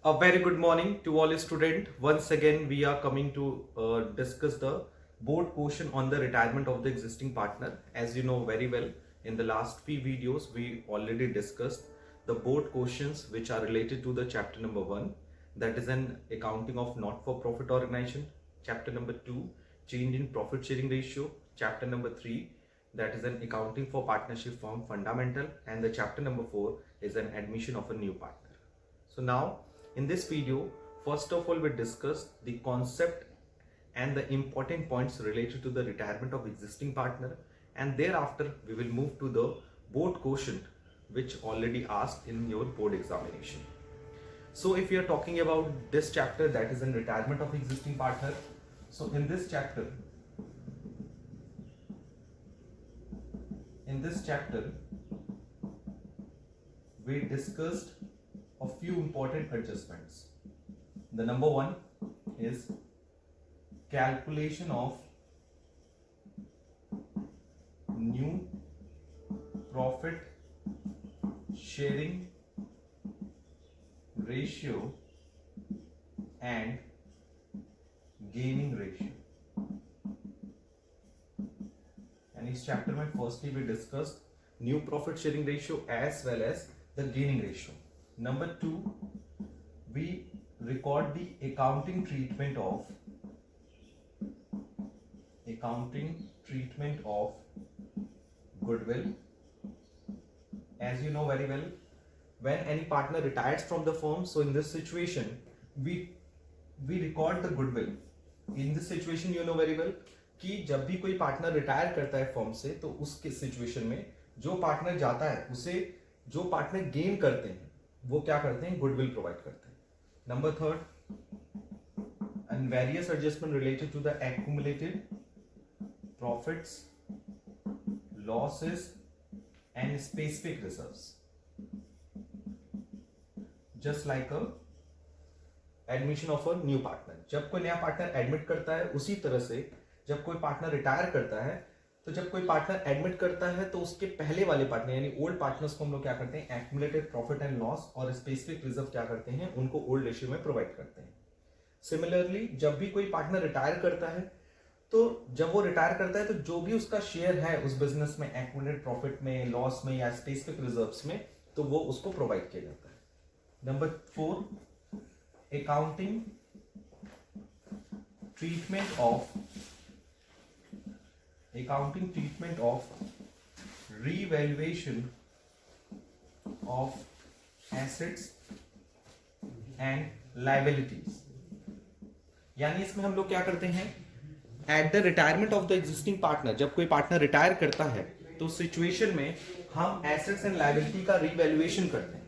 A very good morning to all students. Once again, we are coming to discuss the board question on the retirement of the existing partner. As you know very well, in the last few videos, we already discussed the board questions which are related to the chapter number 1, that is an accounting of not-for-profit organization. Chapter number 2, change in profit sharing ratio. Chapter number 3, that is an accounting for partnership firm fundamental. And the chapter number 4 is an admission of a new partner. So now in this video, first of all, we discuss the concept and the important points related to the retirement of existing partner, and thereafter we will move to the board quotient which already asked in your board examination. So if you are talking about this chapter, that is in retirement of existing partner, so in this chapter we discussed a few important adjustments. The number one is calculation of new profit sharing ratio and gaining ratio. And इस chapter में firstly we discussed new profit sharing ratio as well as the gaining ratio. Number 2, we record the accounting treatment of goodwill. As you know very well, when any partner retires from the firm, so in this situation we record the goodwill. In this situation you know very well कि जब भी कोई partner retire करता है firm से, तो उसके situation में जो पार्टनर जाता है उसे जो पार्टनर गेन करते हैं वो क्या करते हैं, गुडविल प्रोवाइड करते हैं. Number 3, and various adjustment related to the accumulated profits, losses and specific reserves, just like a admission of a new partner. जब कोई नया पार्टनर एडमिट करता है, उसी तरह से जब कोई पार्टनर रिटायर करता है, तो जब कोई पार्टनर एडमिट करता है तो उसके पहले वाले पार्टनर यानी ओल्ड पार्टनर्स को हम लोग क्या करते हैं, एक्यूमुलेटेड प्रॉफिट एंड लॉस और स्पेसिफिक रिजर्व क्या करते हैं, उनको ओल्ड रेशियो में प्रोवाइड करते हैं. सिमिलरली जब भी कोई पार्टनर रिटायर करता है, तो जब वो रिटायर करता है तो जो भी उसका शेयर है उस बिजनेस में, एक्यूमुलेटेड प्रॉफिट में, लॉस में या स्पेसिफिक रिजर्व्स में, तो वो उसको प्रोवाइड किया जाता है. Number 4, accounting treatment of revaluation of assets and liabilities. यानी इसमें हम लोग क्या करते हैं, at the retirement of the existing partner, जब कोई पार्टनर रिटायर करता है तो सिचुएशन में हम एसेट्स एंड लायबिलिटी का रीवैल्यूएशन करते हैं,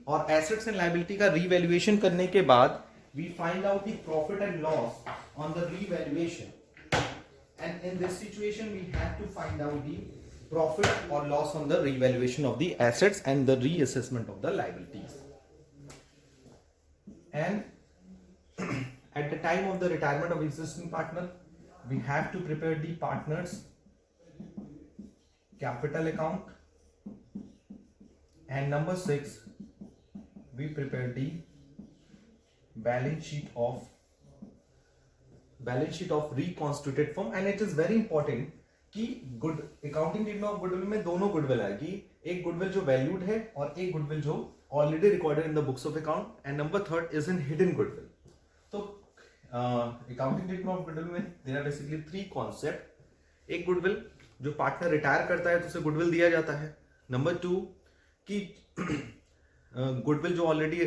और एसेट्स एंड लायबिलिटी का रीवैल्यूएशन करने के बाद we find out the profit and loss on the revaluation. And in this situation, we have to find out the profit or loss on the revaluation of the assets and the reassessment of the liabilities. And at the time of the retirement of existing partner, we have to prepare the partner's capital account. And number 6, we prepare the balance sheet of reconstituted firm. And it is very important कि good accounting treatment of goodwill में दोनों goodwill आएगी, एक goodwill जो valued है और एक goodwill जो already recorded in the books of account. And number 3 is in hidden goodwill. तो अकाउंटिंग ट्रीटमेंट ऑफ गुडविल में देयर आर बेसिकली 3 कॉन्सेप्ट. एक गुडविल जो पार्टनर रिटायर करता है तो उसे गुडविल दिया जाता है. नंबर 2 कि गुडविल जो ऑलरेडी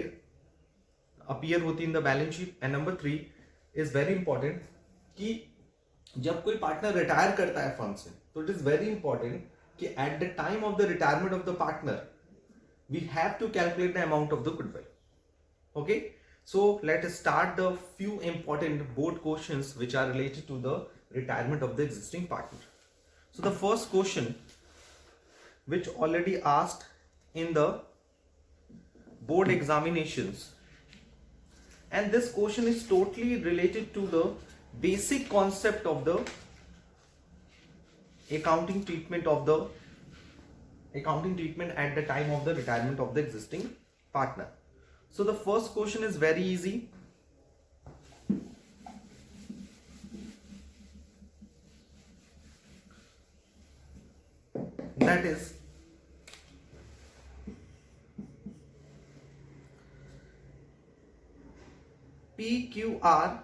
अपीयर होती है in the balance sheet. And number 3 is very important कि जब कोई पार्टनर रिटायर करता है फर्म से, तो इट इज वेरी इंपॉर्टेंट कि at the time of the retirement of the partner we have to calculate the amount of the goodwill. Okay, so let us start the few important board questions which are related to the retirement of the existing partner. So the first question which already asked in the board examinations, and this question is totally related to the basic concept of the accounting treatment at the time of the retirement of the existing partner. So the first question is very easy. That is PQR,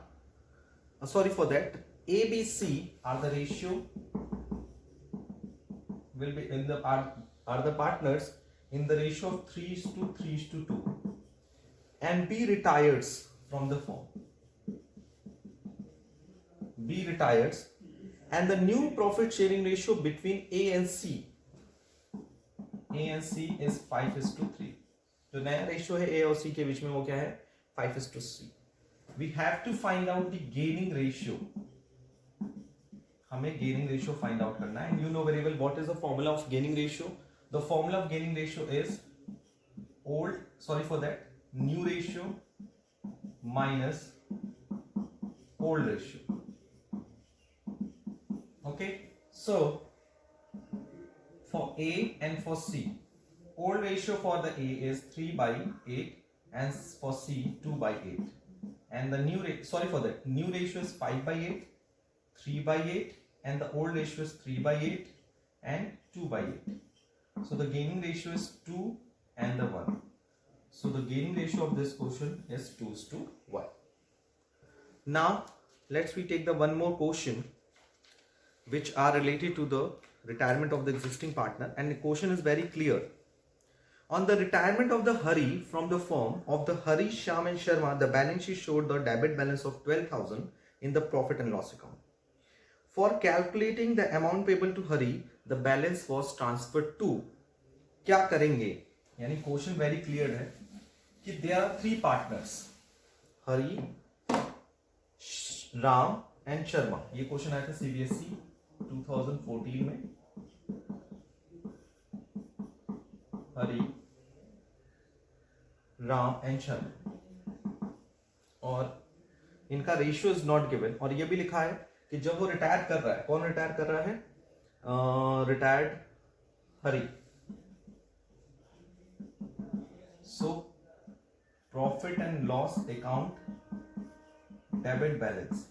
sorry for that, ABC are the ratio, will be in the are the partners in the ratio of 3:3:2, and B retires from the firm. B retires, and the new profit sharing ratio between A and C is 5:3. जो नया ratio है A और C के बीच में वो क्या है? 5:3. We have to find out the gaining ratio. हमें gaining ratio find out करना है. And you know very well what is the formula of gaining ratio. The formula of gaining ratio is new ratio minus old ratio. Okay, so for A and for C, old ratio for the A is 3/8 and for C 2/8, and the new ratio is 5/8, 3/8, and the old ratio is 3/8 and 2/8. So the gaining ratio is 2 and the 1. So the gaining ratio of this question is 2:1. Now let's we take the one more question which are related to the retirement of the existing partner, and the question is very clear. On the retirement of the Hari from the firm of the Hari, Shyam and Sharma, the balance sheet showed the debit balance of 12,000 in the profit and loss account. For calculating the amount payable to Hari, the balance was transferred to. क्या करेंगे? यानी question very clear है कि there are three partners, Hari, Ram and Sharma. ये question आया था CBSE 2014 में. Hari, Ram and Sharma, और इनका रेशियो इज नॉट गिवन, और ये भी लिखा है कि जब वो रिटायर कर रहा है, कौन रिटायर कर रहा है? Retired Hari. So profit and loss account debit balance,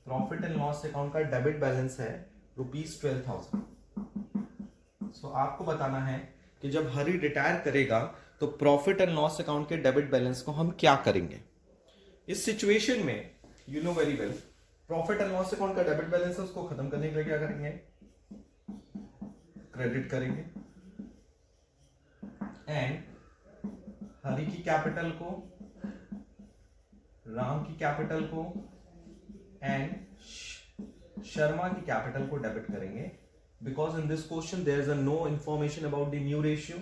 profit and loss account का डेबिट बैलेंस है ₹12,000. सो आपको बताना है कि जब हरी रिटायर करेगा तो प्रॉफिट एंड लॉस अकाउंट के डेबिट बैलेंस को हम क्या करेंगे. इस सिचुएशन में you know very well, profit and loss account का डेबिट बैलेंस है, उसको खत्म करने के लिए क्या करेंगे? क्रेडिट करेंगे, एंड हरी की कैपिटल को, राम की कैपिटल को एंड शर्मा की कैपिटल को डेबिट करेंगे. Because in this question there is a no information about the new ratio,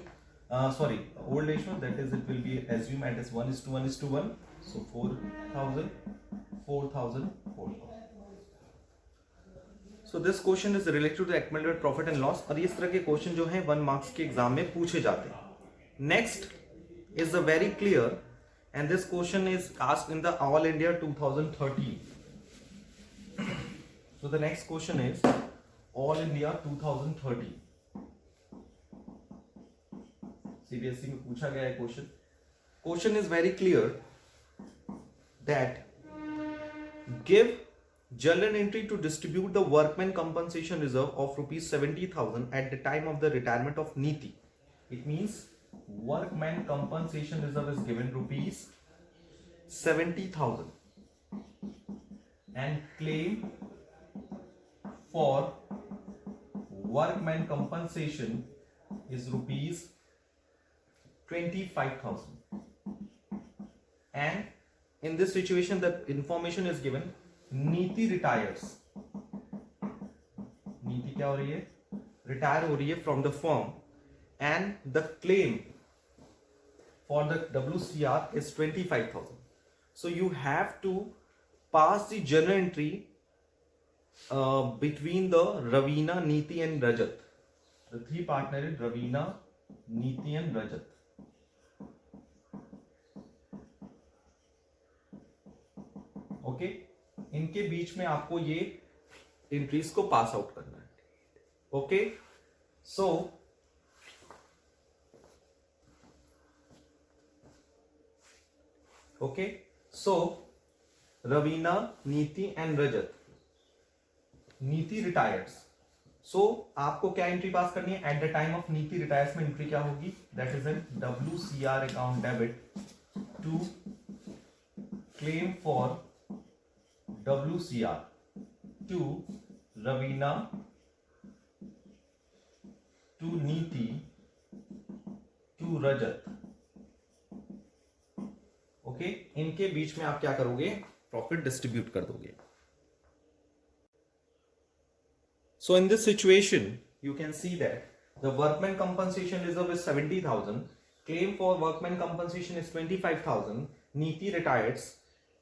old ratio, that is it will be assumed as 1:1:1. So 4,000, 4,000, 4,000. So this question is related to the accumulated profit and loss, और इस तरह के question जो हैं 1 marks के exam में पूछे जाते हैं. Next is a very clear, and this question is asked in the all India 2013. So the next question is All India 2030. CBSE में पूछा गया है question. Question is very clear that give journal entry to distribute the workman compensation reserve of ₹70,000 at the time of the retirement of Neeti. It means workman compensation reserve is given ₹70,000 and claim for workman compensation is ₹25,000. And in this situation the information is given, नीति retires. नीति क्या हो रही है? Retire हो रही है from the firm, and the claim for the WCR is 25,000. So you have to pass the journal entry between the Ravina, Neeti and Rajat. The three partners is Ravina, Neeti and Rajat. Okay, इनके बीच में आपको ये entries को pass out करना है. Okay, so okay, so Raveena, Niti and रजत. नीति retires. सो आपको क्या एंट्री पास करनी है? At the time of Neeti retires में एंट्री क्या होगी? That is an WCR account debit to claim for WCR to Ravina, to Neeti, to Rajat. Okay, इनके बीच में आप क्या करोगे? प्रॉफिट डिस्ट्रीब्यूट कर दोगे. So in this situation, you can see that the workman compensation reserve is 70,000. Claim for workman compensation is 25,000. Neeti retires.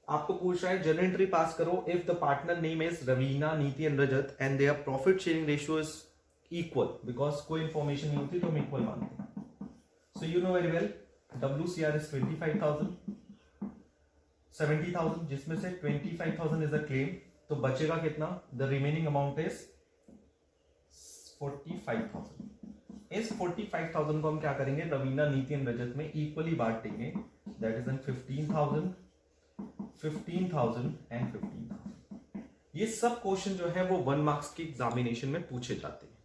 आपको पूछ रहा है जनरल एंट्री पास करो if the partner name is Raveena, Niti and Rajat and their profit sharing ratio is equal, because कोई information नहीं होती तो हम इक्वल मानते हैं. So you know very well WCR is 25,000, 70,000, जिसमें से 25,000 इज अ क्लेम, तो बचेगा कितना? The remaining amount is 45,000. इस 45,000 को हम क्या करेंगे? रवीना, नीति एंड रजत में इक्वली बांटेंगे. That is N 15,000 and 15,000. ये सब क्वेश्चन जो है वो 1 मार्क्स की एग्जामिनेशन में पूछे जाते हैं.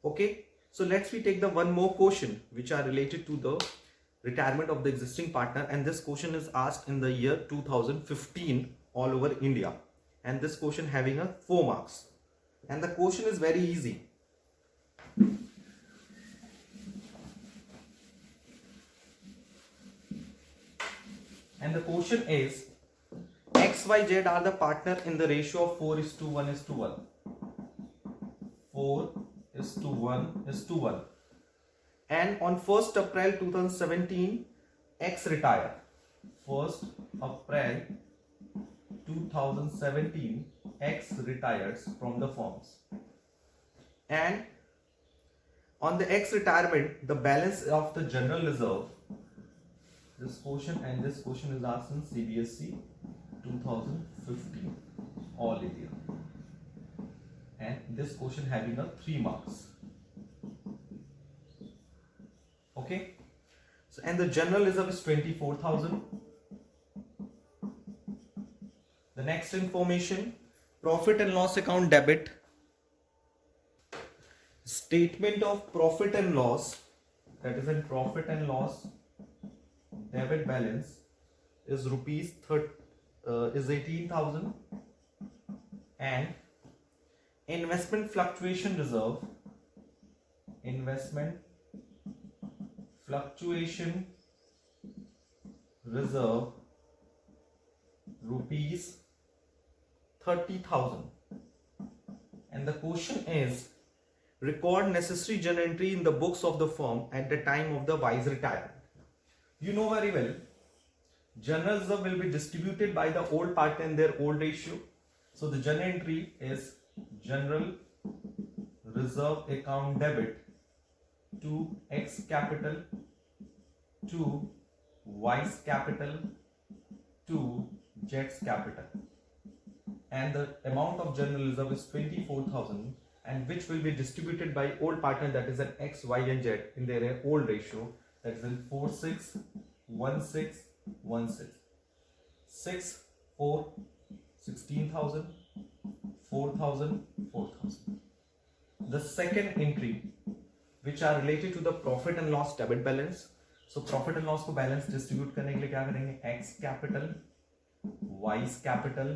Okay, so let's we take the one more question which are related to the retirement of the existing partner, and this question is asked in the year 2015 all over India, and this question having a 4 marks, and the question is very easy. And the question is XYZ are the partner in the ratio of 4:1:1. 4:1:1. And on 1st April 2017, X retire. 1st April 2017, X retires from the firms. And on the X retirement, the balance of the general reserve, this question is asked in CBSE 2015, all India. And this question having a 3 marks. Okay, so and the general reserve is 24,000. The next information, profit and loss account debit. Statement of profit and loss, that is in profit and loss debit balance is rupees 18,000, and investment fluctuation reserve, rupees 30,000. And the question is, record necessary journal entry in the books of the firm at the time of the wise retirement. You know very well, journal reserve will be distributed by the old partner in their old ratio. So the journal entry is general reserve account debit to X capital to Y's capital to Z's capital, and the amount of general reserve is 24,000, and which will be distributed by old partner, that is an X, Y and Z in their old ratio, that is in 4:6:1:6:1:6. 6, 4, 16,000, 4,000, 4,000. The second entry which are related to the profit and loss debit balance. So profit and loss को balance distribute करने के लिए क्या करेंगे? X capital, Y's capital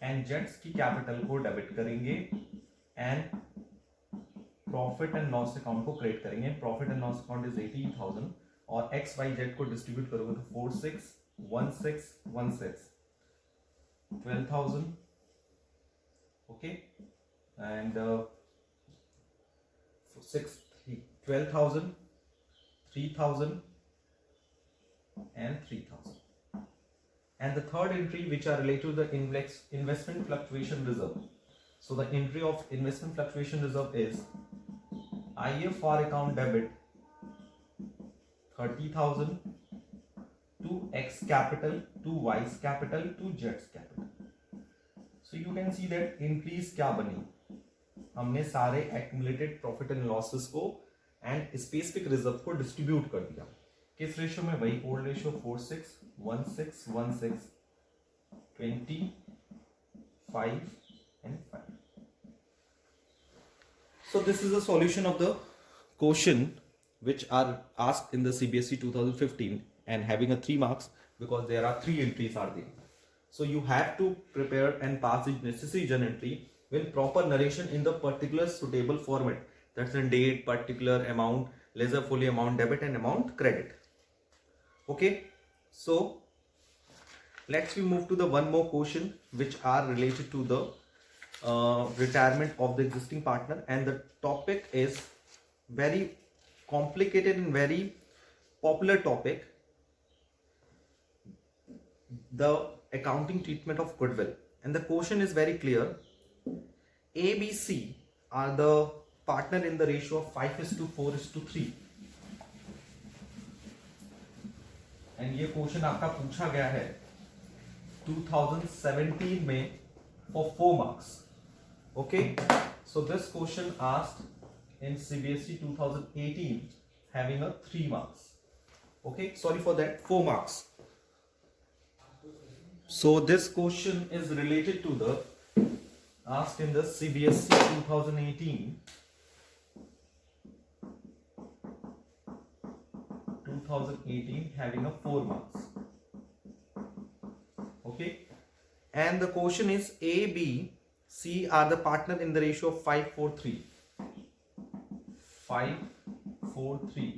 and Z's की capital को debit करेंगे, and profit and loss account को credit करेंगे. Profit and loss account is 18,000 और X, Y, Z को distribute करोगे तो 4:6:1:6:1:6 12,000. Okay, and 12,000, 3,000 and 3,000. And the third entry which are related to the investment fluctuation reserve. So the entry of investment fluctuation reserve is IFR account debit 30,000 to X capital to Y's capital to Z's capital. So you can see that increase क्या बनी? हमने सारे accumulated profit and losses को and specific reserve को distribute कर दिया. किस ratio में? वही old ratio 4:6, 1:6, 1:6, 20, 5 and 5. So this is a solution of the question which are asked in the CBSE 2015 and having a 3 marks because there are 3 entries are there. So you have to prepare and pass the necessary journal entry with proper narration in the particular suitable format. That's in date, particular amount, ledger fully amount debit and amount credit. Okay, so let's we move to the one more question which are related to the retirement of the existing partner, and the topic is very complicated and very popular topic, the accounting treatment of goodwill. And the question is very clear. A, B, C are the partner in the ratio of 5:4:3, and ये question आपका पूछा गया है 2017 में for 4 marks. Okay, so this question asked in CBSE 2018 having a 3 marks. Okay, sorry for that, 4 marks. So this question is related to the asked in the CBSE 2018 having a 4 marks. Okay, and the question is A, B, C are the partner in the ratio of 5:4:3, 5:4:3,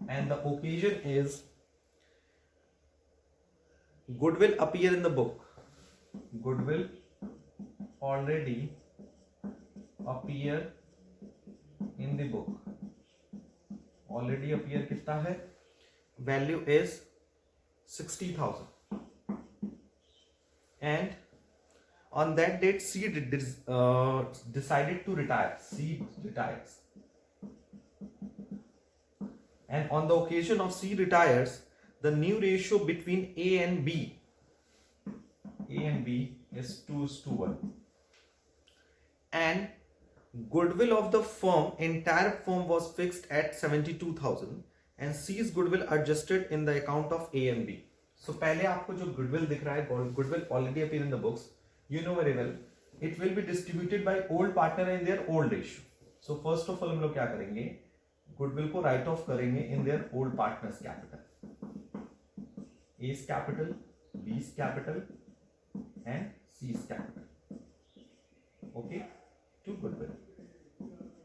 and the occasion is goodwill appear in the book. Goodwill already appear in the book. Already appear कितना है? Value is 60,000. And on that date C decided to retire. C retires. And on the occasion of C retires, the new ratio between A and B is 2:1. And goodwill of the firm, entire firm was fixed at 72,000 and C's goodwill adjusted in the account of A and B. So पहले आपको जो goodwill दिख रहा है, goodwill already appear in the books. You know very well, it will be distributed by old partner in their old ratio. So first of all हम लोग क्या करेंगे? Goodwill को write off करेंगे in their old partners capital. A's capital, B's capital and C's capital. Okay, to goodwill.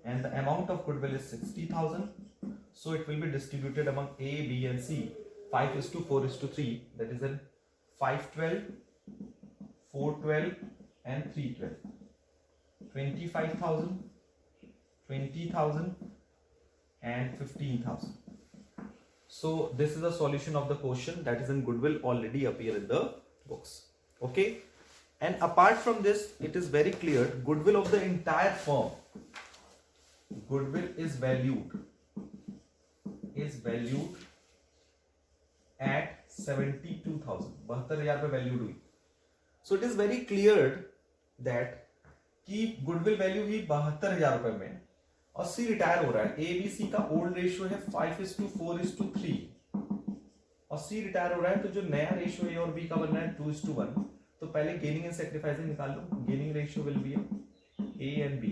And the amount of goodwill is 60,000. So it will be distributed among A, B and C 5:4:3. That is in 5:12, 4:12 and 3:12. 25,000, 20,000 and 15,000. So this is a solution of the question that is in goodwill already appear in the books. Okay, and apart from this, it is very clear goodwill of the entire firm. Goodwill is valued at 72,000. 72,000 पे valued हुई. So it is very clear that कि goodwill value ही 72,000 रुपए में और C retire हो रहा है. A, B, C का ओल्ड रेशियो है 5:4:3 और C रिटायर हो रहा है, तो जो नया रेशियो A और B का बन रहा है 2:1. तो पहले गेनिंग एंड सैक्रिफाइसिंग निकाल लो. Gaining ratio will be A and B.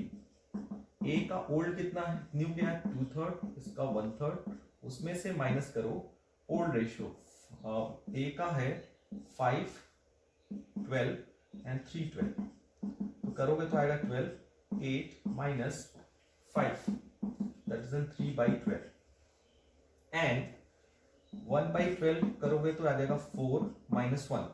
A का ओल्ड कितना है? न्यू क्या है? 2/3, इसका 1/3. उसमें से माइनस करो ओल्ड रेशियो. A का है 5, 12 and 3:12. तो करोगे तो आएगा 12, 8 minus 5, that is in 3/12, and 1/12 करोगे तो आ जाएगा 4 minus 1,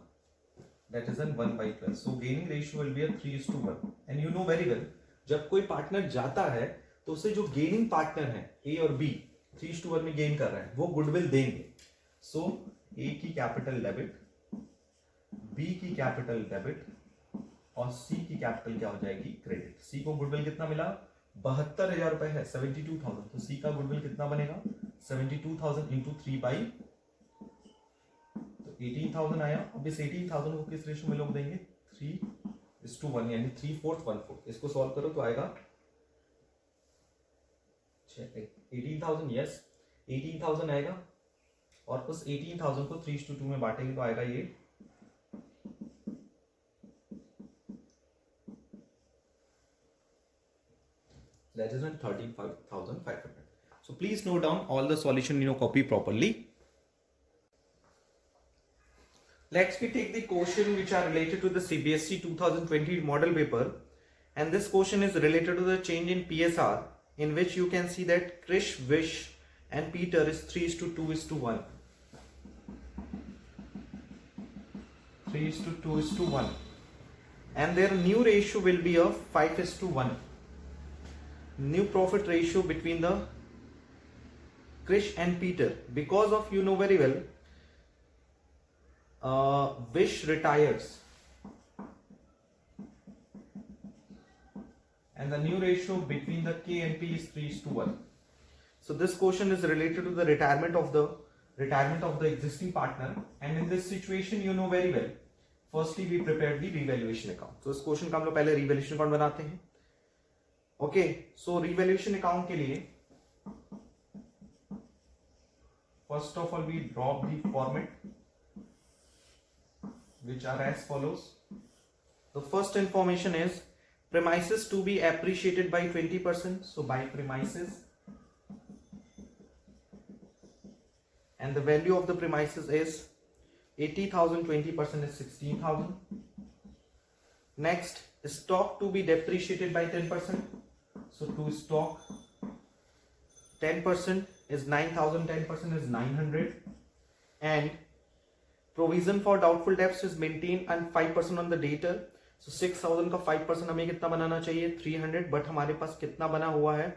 that is in 1/12. So gaining ratio will be a 3:1. And you know very well, जब कोई पार्टनर जाता है तो उसे जो गेनिंग पार्टनर है A और B 3:1 में गेन कर रहा है, वो गुडविल देंगे. सो A की कैपिटल डेबिट, B की कैपिटल डेबिट और C की कैपिटल क्या हो जाएगी? क्रेडिट. C को गुडविल कितना मिला? 72,000 रुपए है, 72,000. तो C का गुडविल कितना बनेगा? 72,000 इंटू 3 तो 18,000 आया. अब इस 18,000 को किस रेशियो में लोग देंगे? 3:1, यानी 3/4, 1/4. इसको सॉल्व करो तो आएगा 18,000. यस, 18,000 आएगा और उस 18,000 को 3:2 में बांटेंगे तो आएगा ये that is 35,500. So please note down all the solution in your copy properly. Next we take the question which are related to the CBSE 2020 model paper, and this question is related to the change in PSR, in which you can see that Krish, Vish and Peter is 3:2:1. 3:2:1, and their new ratio will be of 5:1. New profit ratio between the Krish and Peter, because of, you know very well, Vish retires and the new ratio between the K and P is 3:1. So this question is related to the retirement of the existing partner, and in this situation you know very well, firstly we prepared the revaluation account. So इस question का हम लोग पहले revaluation account बनाते हैं. Okay, so revaluation account के लिए first of all we drop the format which are as follows. The first information is premises to be appreciated by 20%. So by premises, and the value of the premises is 80,000, 20% is 16,000. Next, stock to be depreciated by 10%. So to stock 10% is 9,000, 10% is 900, and provision for doubtful debts is maintained and 5% on the debtor. So 6,000 का 5% हमें कितना बनाना चाहिए 300, but हमारे पास कितना बना हुआ है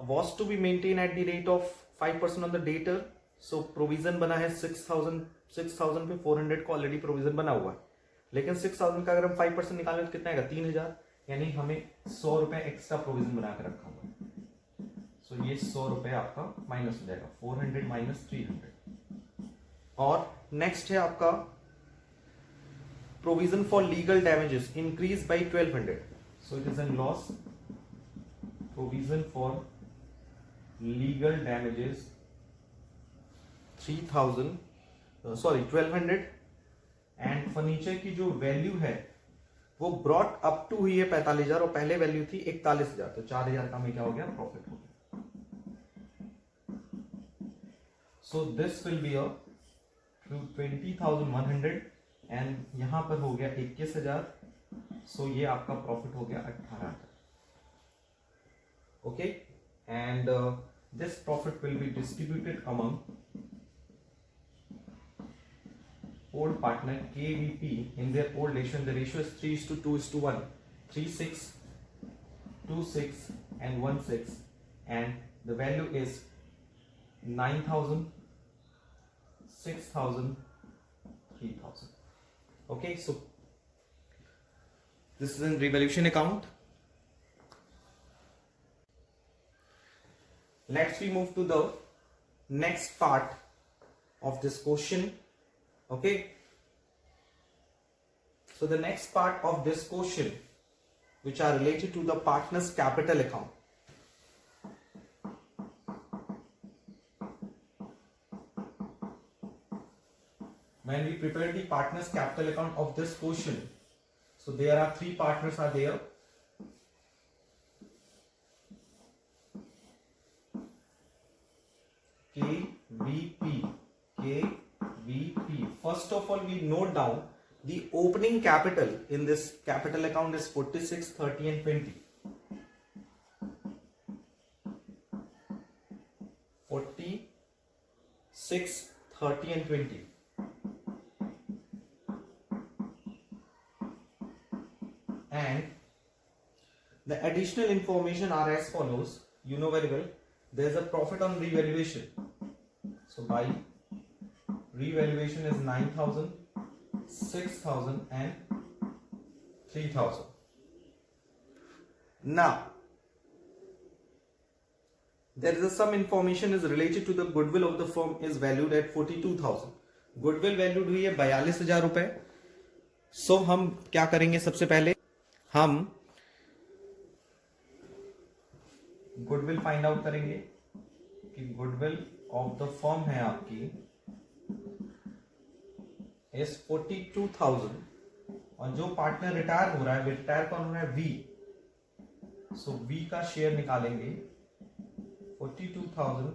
was to be maintained at the rate of 5% on the debtor. So provision बना है 6,000 पे 400 को ऑलरेडी प्रोविजन बना हुआ है, लेकिन 6,000 का अगर हम 5% निकालें तो कितना आएगा 3,000, यानी हमें 100 रुपए एक्स्ट्रा प्रोविजन बना के रखा हुआ है. सो ये 100 रुपए आपका माइनस हो जाएगा, 400 माइनस 300. और नेक्स्ट है आपका provision for legal damages increase by 1200. So it is an loss. Provision for legal damages 1200, and furniture की जो वैल्यू है वो ब्रॉट अप टू हुई है 45,000 और पहले वैल्यू थी 41,000, तो 4,000 का में क्या हो गया प्रॉफिट हो गया. So this will be 20,100 and यहां पर हो गया 21,000. सो ये आपका प्रॉफिट हो गया 18,000. Okay, and this profit will be distributed among old partner KVP in their old ratio. The ratio is 3:2:1, 36, 26 and 16, and the value is 9,000, 6,000, 3,000. Okay, so this is a revaluation account. Let's we move to the next part of this question. Okay, so the next part of this question, which are related to the partner's capital account. When we prepare the partner's capital account of this question, so there are three partners are there. KVP. First of all, we note down the opening capital in this capital account is 46, 30 and 20. 46, 30 and 20. And the additional information are as follows. You know very well, there is a profit on revaluation. So by revaluation is 9,000, 6,000 and 3,000. Now there is some information is related to the goodwill of the firm is valued at 42,000. Goodwill valued हुई है 42,000 रुपए. So हम क्या करेंगे, सबसे पहले हम goodwill find out करेंगे कि गुडविल ऑफ द फर्म है आपकी इज 42,000 और जो पार्टनर रिटायर हो रहा है, रिटायर कौन हो रहा है, वी। सो वी का शेयर निकालेंगे 42,000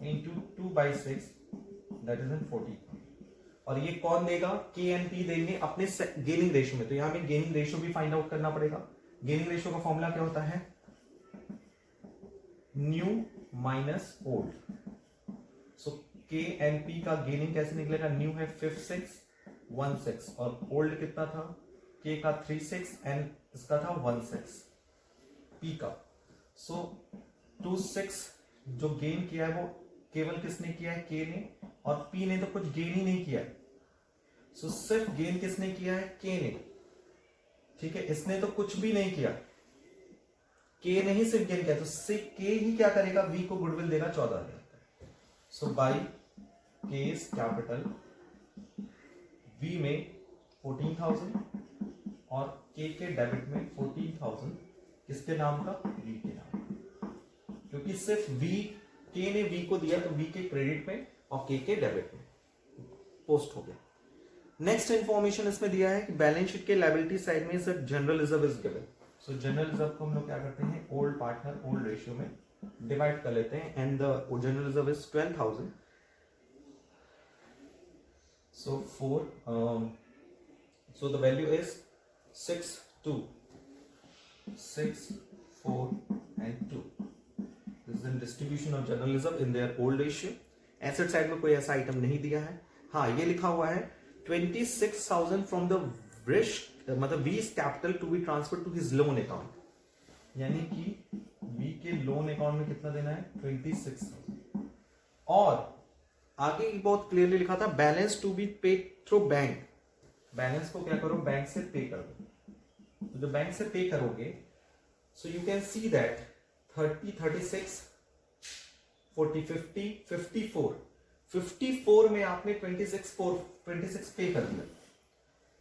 इंटू 2/6 दैट इज इन 40। और ये कौन देगा, के एन पी देंगे अपने गेनिंग रेशियो में। तो यहां हमें गेनिंग रेशियो भी फाइंड आउट करना पड़ेगा। गेनिंग रेशियो का फॉर्मूला क्या होता है, न्यू माइनस ओल्ड। सो के एन पी का गेनिंग कैसे निकलेगा, न्यू है 5616 और ओल्ड कितना था, के का 36 एंड इसका था 16 पी का। सो 26 जो गेन किया है वो केवल किसने किया है, के ने, और पी ने तो कुछ गेन ही नहीं किया है। सो सिर्फ गेन किसने किया है, के ने। ठीक है, इसने तो कुछ भी नहीं किया, के ने ही सिर्फ गेन किया। तो के ही क्या करेगा, वी को गुडविल देगा 14,000। So by case capital V में 14,000 और के डेबिट में 14,000 किसके नाम का, वी के नाम का। क्योंकि सिर्फ वी, के ने वी को दिया तो वी के क्रेडिट में और के डेबिट में पोस्ट हो गया। नेक्स्ट इंफॉर्मेशन इसमें दिया है कि बैलेंस शीट के लायबिलिटी साइड में sir general reserve is given. So general reserve को हम लोग क्या करते हैं, ओल्ड पार्टनर ओल्ड रेशियो में डिवाइड कर लेते हैं and the general reserve is 12,000। So 4 so the value is 6 2 6 4 and 2. This is in distribution of general reserve in their old ratio. Asset side में कोई ऐसा आइटम नहीं दिया है। हाँ, ये लिखा हुआ है 26,000 फ्रॉम द मतलब whose capital to be transfer to his loan account, यानी कि वी के लोन अकाउंट में कितना देना है, 26,000। और आगे बहुत क्लियरली लिखा था बैलेंस टू बी पे थ्रू बैंक। बैलेंस को क्या करो, बैंक से पे कर दो। तो जो बैंक से पे करोगे, so you can see that 30 36 40 50 54 में आपने 26 पे कर दिया।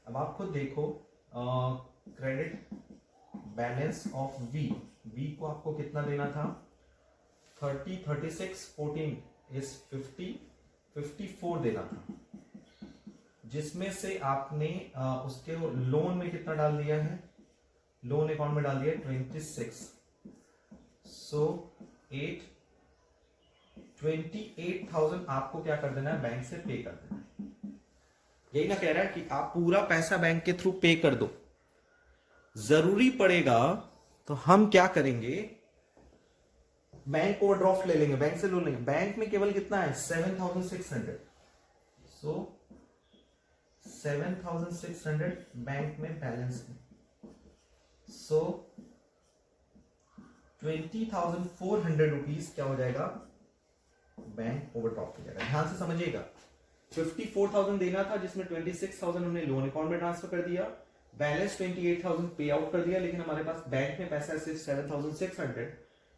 अब आप खुद देखो, क्रेडिट बैलेंस ऑफ वी को आपको कितना देना था, 30 36 14 इज 50 54 देना था, जिसमें से आपने उसके लोन में कितना डाल दिया है, लोन अकाउंट में डाल दिया 26। सो 28,000 आपको क्या कर देना है, बैंक से पे कर देना है। यही ना कह रहा है कि आप पूरा पैसा बैंक के थ्रू पे कर दो। जरूरी पड़ेगा तो हम क्या करेंगे, बैंक ओवरड्राफ्ट ले लेंगे, बैंक से लोन लेंगे। बैंक में केवल कितना है, 7,600। सो 7,600 बैंक में बैलेंस है। सो 20,400 रुपीज क्या हो जाएगा, बैंक ओवरड्राफ्ट हो जाएगा। ध्यान से समझिएगा, 54,000 देना था जिसमें 26,000 हमने लोन अकाउंट में ट्रांसफर कर दिया, बैलेंस 28,000 पे आउट कर दिया, लेकिन हमारे पास बैंक में पैसा है सिर्फ 7,600।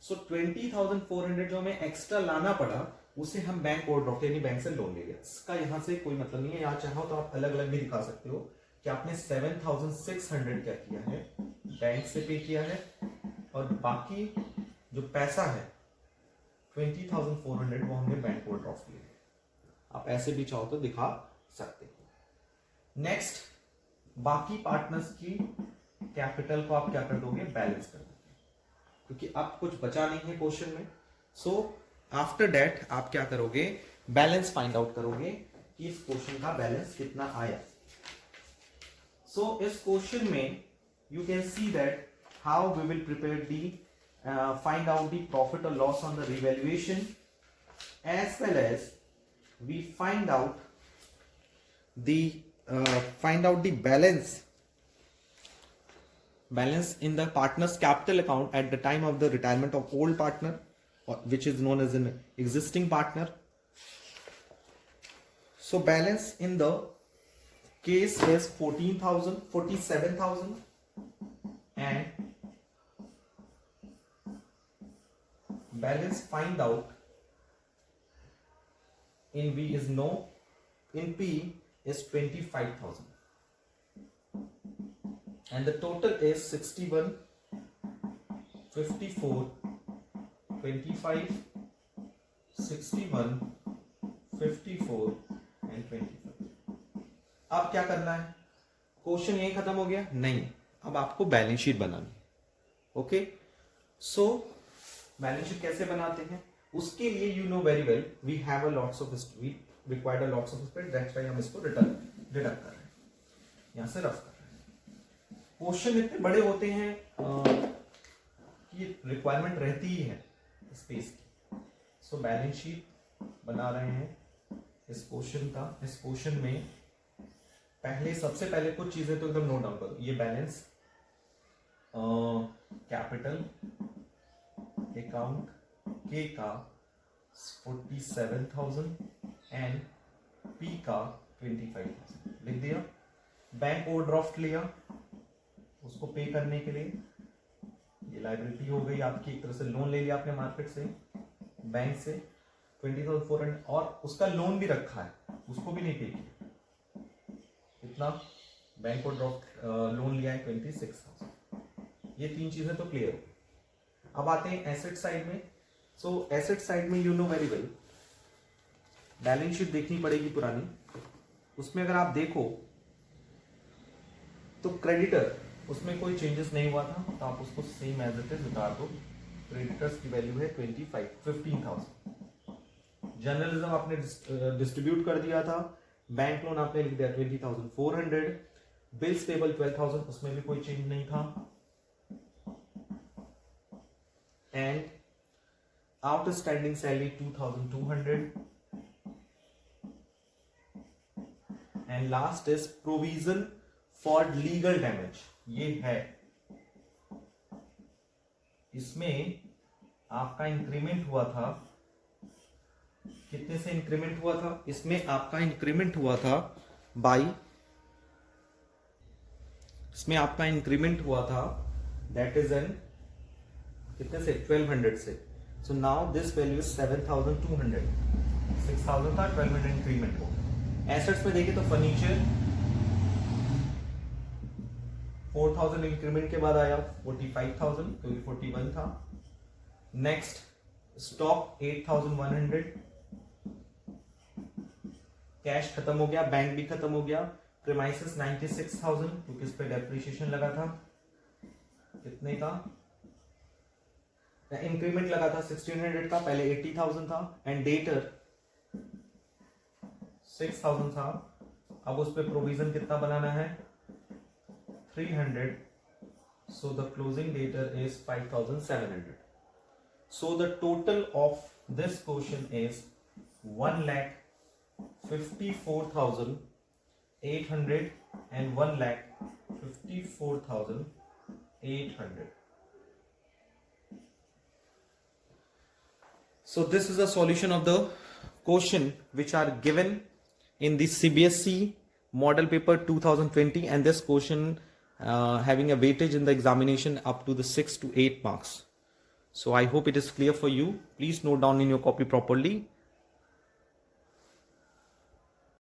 सो 20,400 जो हमें एक्स्ट्रा लाना पड़ा उसे हम बैंक ओवरड्राफ्ट यानी बैंक से लोन ले लिया। इसका यहां से कोई मतलब नहीं है, यहाँ चाहो तो आप अलग अलग भी दिखा सकते हो कि आपने 7,600 क्या किया है, बैंक से पे किया है, और बाकी जो पैसा है 20,400 वो हमने बैंक ओवरड्राफ्ट लिया। आप ऐसे भी चाहो तो दिखा सकते हो। नेक्स्ट, बाकी पार्टनर्स की कैपिटल को आप क्या कर दोगे, बैलेंस कर दोगे, क्योंकि अब कुछ बचा नहीं है क्वेश्चन में। सो आफ्टर दैट आप क्या करोगे, बैलेंस फाइंड आउट करोगे कि इस क्वेश्चन का बैलेंस कितना आया। सो इस क्वेश्चन में you can see that how we will prepare the find out the profit or loss on the revaluation, as well as we find out the balance in the partner's capital account at the time of the retirement of old partner, which is known as an existing partner. So balance in the case is 47,000 and balance find out in V is no, in P is 25,000, and the total is 61, 54, 25, 61, 54 and 25। अब क्या करना है? Question यही खत्म हो गया? नहीं, अब आपको बैलेंस शीट बनानी है। ओके, सो बैलेंस शीट कैसे बनाते हैं उसके लिए you know very well we have a lots of we required a lots of spread, that's why हम इसको डिडक्ट कर रहे हैं, यहां से रफ कर रहे हैं। क्वेश्चन इतने बड़े होते हैं कि रिक्वायरमेंट रहती ही है स्पेस की। सो बैलेंस शीट बना रहे हैं इस क्वेश्चन का। इस क्वेश्चन में सबसे पहले कुछ चीजें तो एकदम नोट डाउन करो। ये बैलेंस कैपिटल अकाउंट के का 47,000 एंड पी का 25,000 लिख दिया। बैंक ओवरड्राफ्ट लिया उसको पे करने के लिए, ये लायबिलिटी हो गई आपकी, एक तरह से लोन ले लिया आपने मार्केट से, बैंक से 20,400, और उसका लोन भी रखा है उसको भी नहीं पे किया। कितना? बैंक ओवरड्राफ्ट लोन लिया है 26,000। ये तीन चीजें तो क्लियर हो। अब आते हैं एसेट साइड में। सो एसेट साइड में you know very well balance sheet देखनी पड़ेगी पुरानी। उसमें अगर आप देखो तो क्रेडिटर, उसमें कोई चेंजेस नहीं हुआ था तो आप उसको सेम एज इट इज उतार दो। क्रेडिटर्स की वैल्यू है 15,000। जर्नलिज्म आपने डिस्ट्रीब्यूट कर दिया था। बैंक लोन आपने लिख दिया 20,400। बिल्स पेबल 12,000, उसमें भी कोई चेंज नहीं था। And outstanding salary 2,200। And last is provision for legal damage, ये है। इसमें आपका इंक्रीमेंट हुआ था, कितने से इंक्रीमेंट हुआ था? इसमें आपका इंक्रीमेंट हुआ था इसमें आपका इंक्रीमेंट हुआ था दैट इज एन कितने से? 1200 से। So now this value is 7,200। 6,000 था, 1200 इंक्रीमेंट हो। एसेट्स में देखिए तो फर्नीचर 4,000 इंक्रीमेंट के बाद आया 45,000 क्योंकि 41 था। Next stock 8,100। कैश खत्म हो गया, बैंक भी खत्म हो गया। प्रीमाइसेस 96,000 क्योंकि इस पे डेप्रिसिएशन लगा था। कितने का इंक्रीमेंट लगा था? 1,600 का, पहले 80,000 था। एंड डेटर 6,000 था। अब उस पे प्रोविजन कितना बनाना है? 300. So the closing data is 5,700. So the total of this quotient is 1,54,800 and 1,54,800. So this is a solution of the question which are given in the CBSE model paper 2020, and this question having a weightage in the examination up to the 6 to 8 marks. So I hope it is clear for you. Please note down in your copy properly.